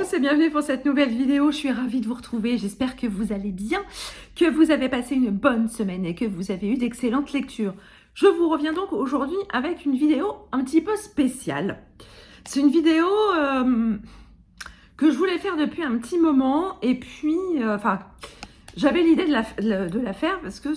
tous et bienvenue pour cette nouvelle vidéo. Je suis ravie de vous retrouver. J'espère que vous allez bien, que vous avez passé une bonne semaine et que vous avez eu d'excellentes lectures. Je vous reviens donc aujourd'hui avec une vidéo un petit peu spéciale. C'est une vidéo que je voulais faire depuis un petit moment et puis, j'avais l'idée de la faire parce que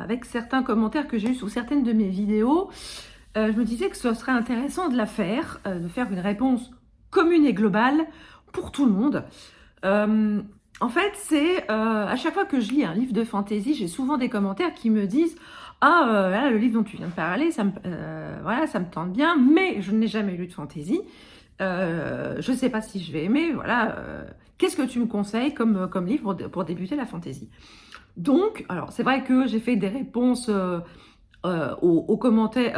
avec certains commentaires que j'ai eus sous certaines de mes vidéos, je me disais que ce serait intéressant de la faire, de faire une réponse commune et globale pour tout le monde. En fait, c'est à chaque fois que je lis un livre de fantasy, j'ai souvent des commentaires qui me disent « Ah, là, le livre dont tu viens de parler, voilà, ça me tente bien, mais je n'ai jamais lu de fantasy. Je ne sais pas si je vais aimer. Voilà, qu'est-ce que tu me conseilles comme livre pour débuter la fantasy ?» Donc, alors c'est vrai que j'ai fait des réponses aux commentaires,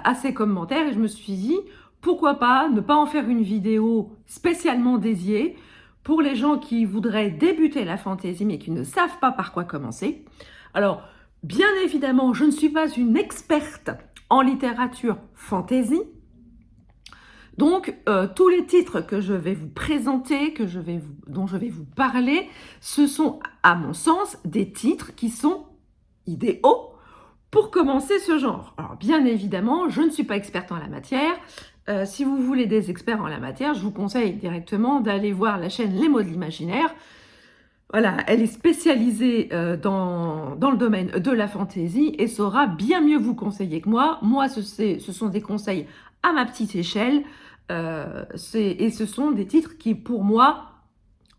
à ces commentaires et je me suis dit pourquoi pas ne pas en faire une vidéo spécialement dédiée pour les gens qui voudraient débuter la fantasy mais qui ne savent pas par quoi commencer. Alors, bien évidemment, je ne suis pas une experte en littérature fantasy. Donc, tous les titres que je vais vous présenter, dont je vais vous parler, ce sont, à mon sens, des titres qui sont idéaux pour commencer ce genre. Alors, bien évidemment, je ne suis pas experte en la matière. Si vous voulez des experts en la matière, je vous conseille directement d'aller voir la chaîne Les mots de l'imaginaire. Voilà, elle est spécialisée dans le domaine de la fantaisie et saura bien mieux vous conseiller que moi. Moi, ce sont des conseils à ma petite échelle et ce sont des titres qui, pour moi,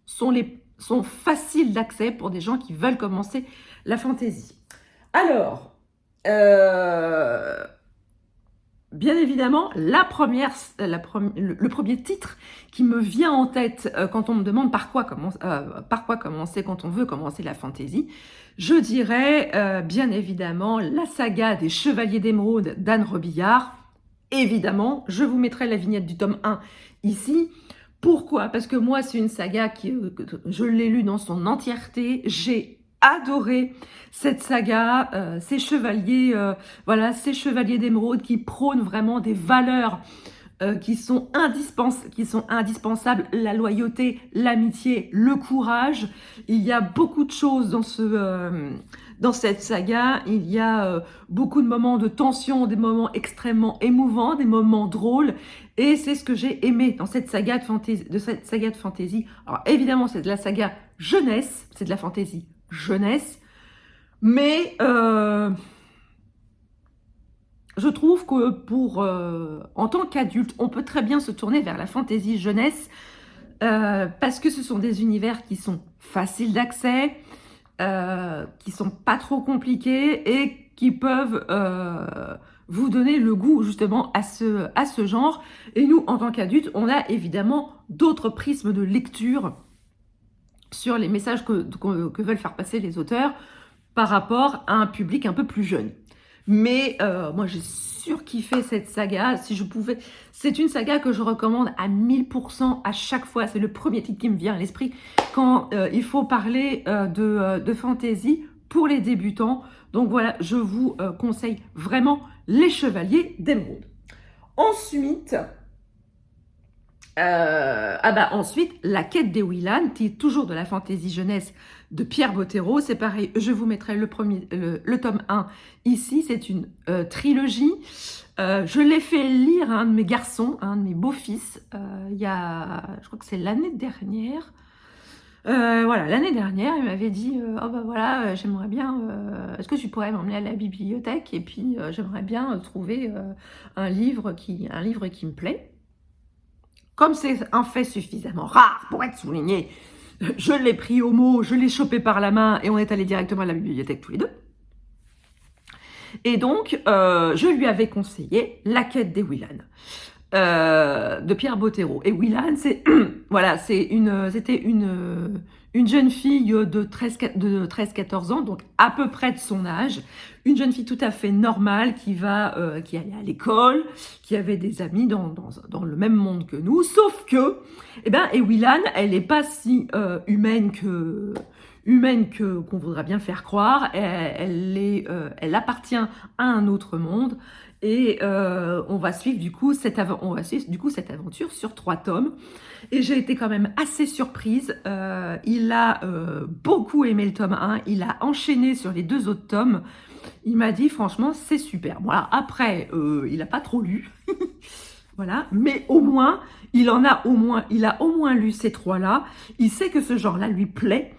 sont faciles d'accès pour des gens qui veulent commencer la fantaisie. Alors, bien évidemment, le premier titre qui me vient en tête quand on me demande par quoi commencer quand on veut commencer la fantasy, je dirais bien évidemment la saga des Chevaliers d'Émeraude d'Anne Robillard. Évidemment, je vous mettrai la vignette du tome 1 ici. Pourquoi? Parce que moi, c'est une saga que je l'ai lue dans son entièreté. J'ai adoré cette saga, ces chevaliers, ces chevaliers d'émeraude qui prônent vraiment des valeurs qui sont indispensables, la loyauté, l'amitié, le courage. Il y a beaucoup de choses dans cette saga. Il y a beaucoup de moments de tension, des moments extrêmement émouvants, des moments drôles. Et c'est ce que j'ai aimé dans cette saga de fantasy. Alors évidemment, c'est de la saga jeunesse, c'est de la fantasy jeunesse, mais je trouve que en tant qu'adulte, on peut très bien se tourner vers la fantasy jeunesse parce que ce sont des univers qui sont faciles d'accès, qui sont pas trop compliqués et qui peuvent vous donner le goût justement à ce genre. Et nous, en tant qu'adultes, on a évidemment d'autres prismes de lecture sur les messages que veulent faire passer les auteurs par rapport à un public un peu plus jeune. Mais moi, j'ai surkiffé cette saga. Si je pouvais, c'est une saga que je recommande à 1000% à chaque fois. C'est le premier titre qui me vient à l'esprit quand il faut parler de fantasy pour les débutants. Donc voilà, je vous conseille vraiment Les Chevaliers d'Émeraude. Ensuite, ensuite, La Quête des Weyland, qui est toujours de la fantaisie jeunesse de Pierre Bottero. C'est pareil, je vous mettrai le tome 1 ici. C'est une trilogie. Je l'ai fait lire à un de mes garçons, à un de mes beaux-fils, il y a, je crois que c'est l'année dernière. L'année dernière, il m'avait dit j'aimerais bien, est-ce que tu pourrais m'emmener à la bibliothèque et puis j'aimerais bien trouver un livre qui me plaît. Comme c'est un fait suffisamment rare pour être souligné, je l'ai pris au mot, je l'ai chopé par la main et on est allé directement à la bibliothèque tous les deux. Et donc, je lui avais conseillé La Quête des Weyland de Pierre Bottero. Et Weyland, c'était une jeune fille de 13-14 ans, donc à peu près de son âge, une jeune fille tout à fait normale qui allait à l'école, qui avait des amis dans le même monde que nous, sauf que, Ewilan, elle n'est pas si humaine qu'on voudrait bien faire croire. Elle appartient à un autre monde. Et on va suivre du coup cette aventure sur 3 tomes. Et j'ai été quand même assez surprise. Il a beaucoup aimé le tome 1. Il a enchaîné sur les 2 autres tomes. Il m'a dit franchement c'est super. Voilà, après il n'a pas trop lu. Voilà, mais au moins il a au moins lu ces 3-là. Il sait que ce genre-là lui plaît.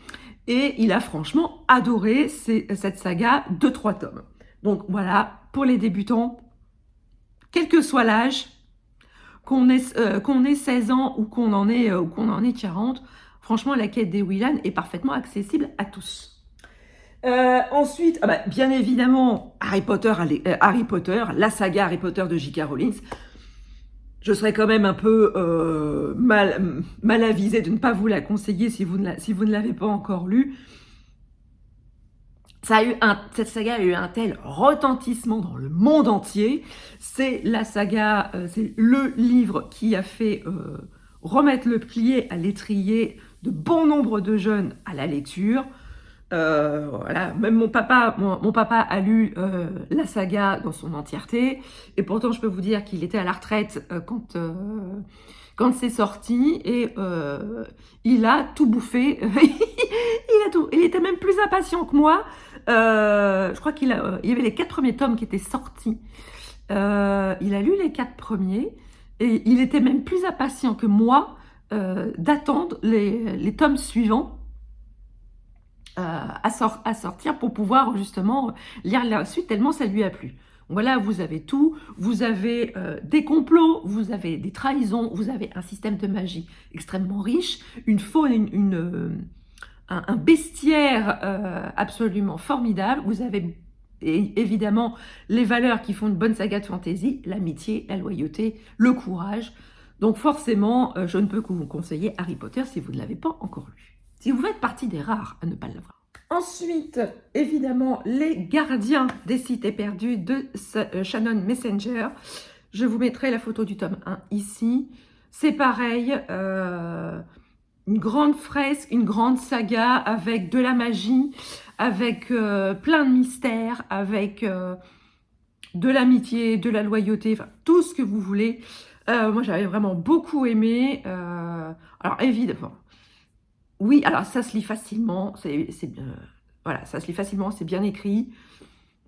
Et il a franchement adoré cette saga de 3 tomes. Donc voilà, pour les débutants, quel que soit l'âge, qu'on ait 16 ans ou qu'on en ait 40, franchement, la quête d'Ewilan est parfaitement accessible à tous. Ensuite, bien évidemment, Harry Potter, la saga Harry Potter de J.K. Rowling. Je serais quand même un peu mal avisée de ne pas vous la conseiller si vous ne l'avez pas encore lue. Cette saga a eu un tel retentissement dans le monde entier. C'est la saga, c'est le livre qui a fait remettre le pied à l'étrier de bon nombre de jeunes à la lecture. Voilà, même mon papa a lu la saga dans son entièreté, et pourtant je peux vous dire qu'il était à la retraite quand c'est sorti, et il a tout bouffé. Il était même plus impatient que moi. Je crois il y avait les 4 premiers tomes qui étaient sortis. Il a lu les 4 premiers, et il était même plus impatient que moi d'attendre les tomes suivants à sortir pour pouvoir justement lire la suite, tellement ça lui a plu. Voilà, vous avez tout, vous avez des complots, vous avez des trahisons, vous avez un système de magie extrêmement riche, une faune, un bestiaire absolument formidable. Vous avez évidemment les valeurs qui font une bonne saga de fantasy, l'amitié, la loyauté, le courage. Donc forcément, je ne peux que vous conseiller Harry Potter si vous ne l'avez pas encore lu. Si vous faites partie des rares à ne pas l'avoir. Ensuite, évidemment, les gardiens des cités perdues de Shannon Messenger. Je vous mettrai la photo du tome 1 ici. C'est pareil, une grande fresque, une grande saga avec de la magie, avec plein de mystères, avec de l'amitié, de la loyauté, enfin tout ce que vous voulez. Moi, j'avais vraiment beaucoup aimé. Alors, évidemment, oui, alors ça se lit facilement, voilà, ça se lit facilement, c'est bien écrit.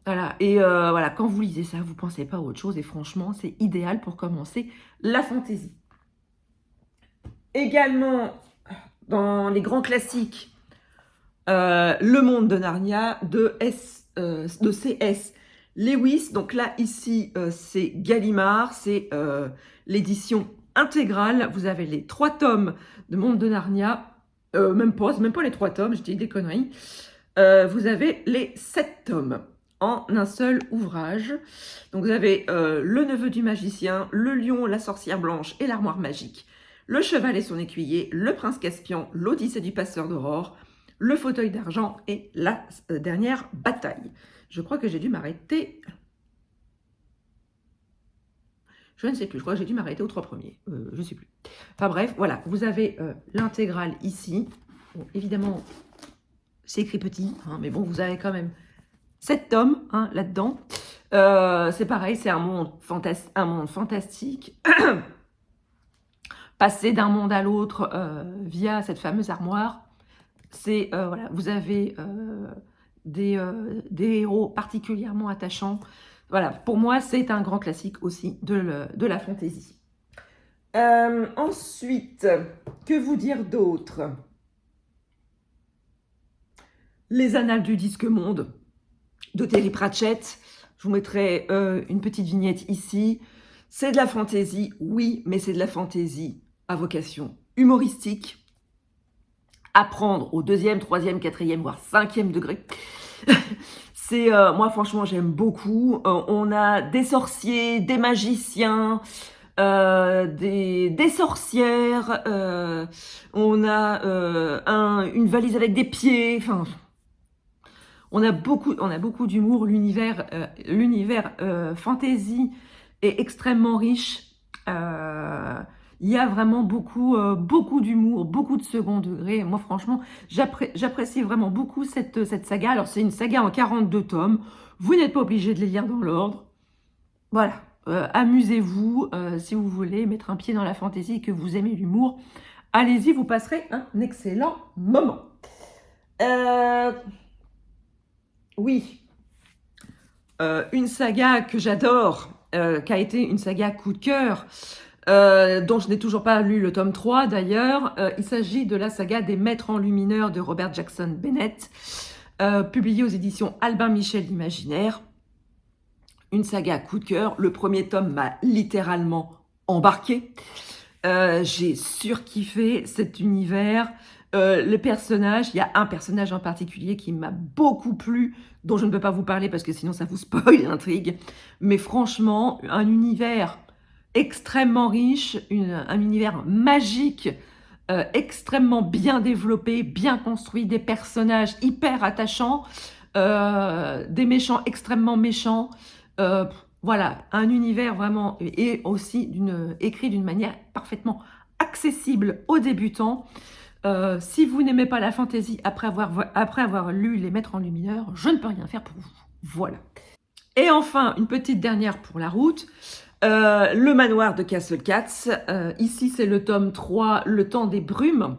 Voilà, et voilà, quand vous lisez ça, vous ne pensez pas à autre chose, et franchement, c'est idéal pour commencer la fantaisie. Également, dans les grands classiques, Le Monde de Narnia de C.S. Lewis. Donc là, ici, c'est Gallimard, c'est l'édition intégrale. Vous avez les 3 tomes de Monde de Narnia. Même pas les 3 tomes, je dis des conneries. Vous avez les 7 tomes en un seul ouvrage. Donc vous avez Le Neveu du Magicien, Le Lion, la Sorcière Blanche et l'Armoire Magique, Le Cheval et son écuyer, Le Prince Caspian, L'Odyssée du Passeur d'Aurore, Le Fauteuil d'Argent et La Dernière Bataille. Je crois que j'ai dû m'arrêter... Je ne sais plus, je crois que j'ai dû m'arrêter aux 3 premiers. Je ne sais plus. Enfin bref, voilà, vous avez l'intégrale ici. Bon, évidemment, c'est écrit petit, hein, mais bon, vous avez quand même 7 tomes hein, là-dedans. C'est pareil, c'est un monde fantastique. Passer d'un monde à l'autre via cette fameuse armoire. C'est, voilà, vous avez des héros particulièrement attachants. Voilà, pour moi, c'est un grand classique aussi de la fantaisie. Ensuite, que vous dire d'autre? Les Annales du Disque Monde de Terry Pratchett. Je vous mettrai une petite vignette ici. C'est de la fantaisie, oui, mais c'est de la fantaisie à vocation humoristique. À prendre au 2e, 3e, 4e, voire 5e degré. C'est moi franchement j'aime beaucoup. On a des sorciers, des magiciens, des sorcières, on a une valise avec des pieds, enfin On a beaucoup d'humour. L'univers fantasy est extrêmement riche. Il y a vraiment beaucoup d'humour, beaucoup de second degré. Moi, franchement, j'apprécie vraiment beaucoup cette saga. Alors, c'est une saga en 42 tomes. Vous n'êtes pas obligé de les lire dans l'ordre. Voilà. Amusez-vous. Si vous voulez mettre un pied dans la fantaisie et que vous aimez l'humour, allez-y, vous passerez un excellent moment. Oui. Une saga que j'adore, qui a été une saga coup de cœur, dont je n'ai toujours pas lu le tome 3 d'ailleurs. Il s'agit de la saga des Maîtres enlumineurs de Robert Jackson Bennett, publiée aux éditions Albin Michel d'Imaginaire. Une saga coup de cœur. Le premier tome m'a littéralement embarqué. J'ai surkiffé cet univers. Le personnage, il y a un personnage en particulier qui m'a beaucoup plu, dont je ne peux pas vous parler parce que sinon ça vous spoil l'intrigue. Mais franchement, un univers extrêmement riche, un univers magique, extrêmement bien développé, bien construit, des personnages hyper attachants, des méchants extrêmement méchants. Voilà, un univers vraiment, et aussi écrit d'une manière parfaitement accessible aux débutants. Si vous n'aimez pas la fantaisie après avoir lu Les Maîtres enlumineurs, je ne peux rien faire pour vous. Voilà. Et enfin, une petite dernière pour la route. Le manoir de Castle Cats. Ici, c'est le tome 3, Le temps des brumes,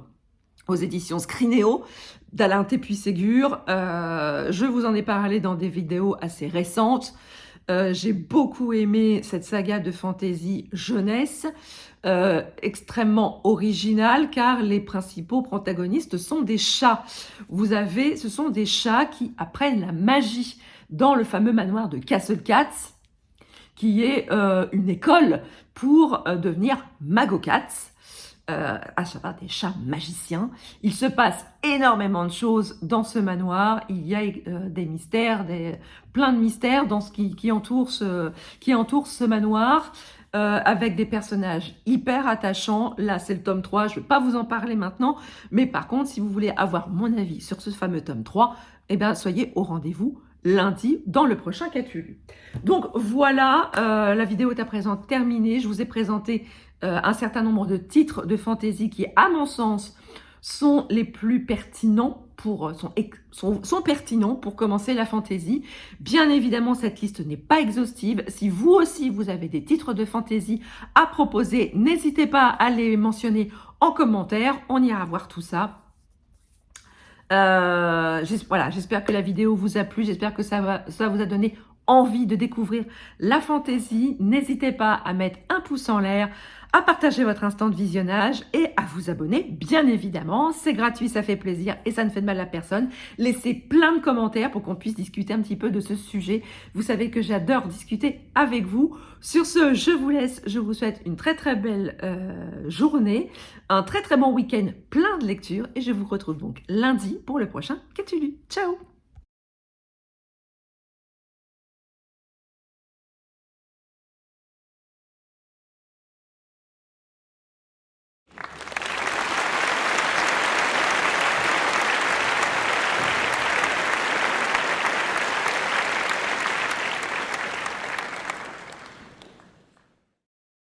aux éditions Scrinéo, d'Alain Tépuy-Ségur. Je vous en ai parlé dans des vidéos assez récentes. J'ai beaucoup aimé cette saga de fantasy jeunesse, extrêmement originale, car les principaux protagonistes sont des chats. Ce sont des chats qui apprennent la magie dans le fameux manoir de Castle Cats, qui est une école pour devenir magocats, à savoir des chats magiciens. Il se passe énormément de choses dans ce manoir. Il y a des mystères, plein de mystères dans qui entoure ce manoir, avec des personnages hyper attachants. Là, c'est le tome 3, je ne vais pas vous en parler maintenant, mais par contre, si vous voulez avoir mon avis sur ce fameux tome 3, eh bien, soyez au rendez-vous lundi dans le prochain Qu'as-tu lu. Donc voilà, la vidéo est à présent terminée. Je vous ai présenté un certain nombre de titres de fantasy qui, à mon sens, sont les plus pertinents sont pertinents pour commencer la fantasy. Bien évidemment, cette liste n'est pas exhaustive. Si vous aussi, vous avez des titres de fantasy à proposer, n'hésitez pas à les mentionner en commentaire. On ira voir tout ça. Voilà, j'espère que la vidéo vous a plu, j'espère que ça vous a donné envie de découvrir la fantaisie. N'hésitez pas à mettre un pouce en l'air, à partager votre instant de visionnage et à vous abonner, bien évidemment. C'est gratuit, ça fait plaisir et ça ne fait de mal à personne. Laissez plein de commentaires pour qu'on puisse discuter un petit peu de ce sujet. Vous savez que j'adore discuter avec vous. Sur ce, je vous laisse. Je vous souhaite une très très belle journée, un très très bon week-end plein de lectures et je vous retrouve donc lundi pour le prochain Qu'as-tu lu. Ciao!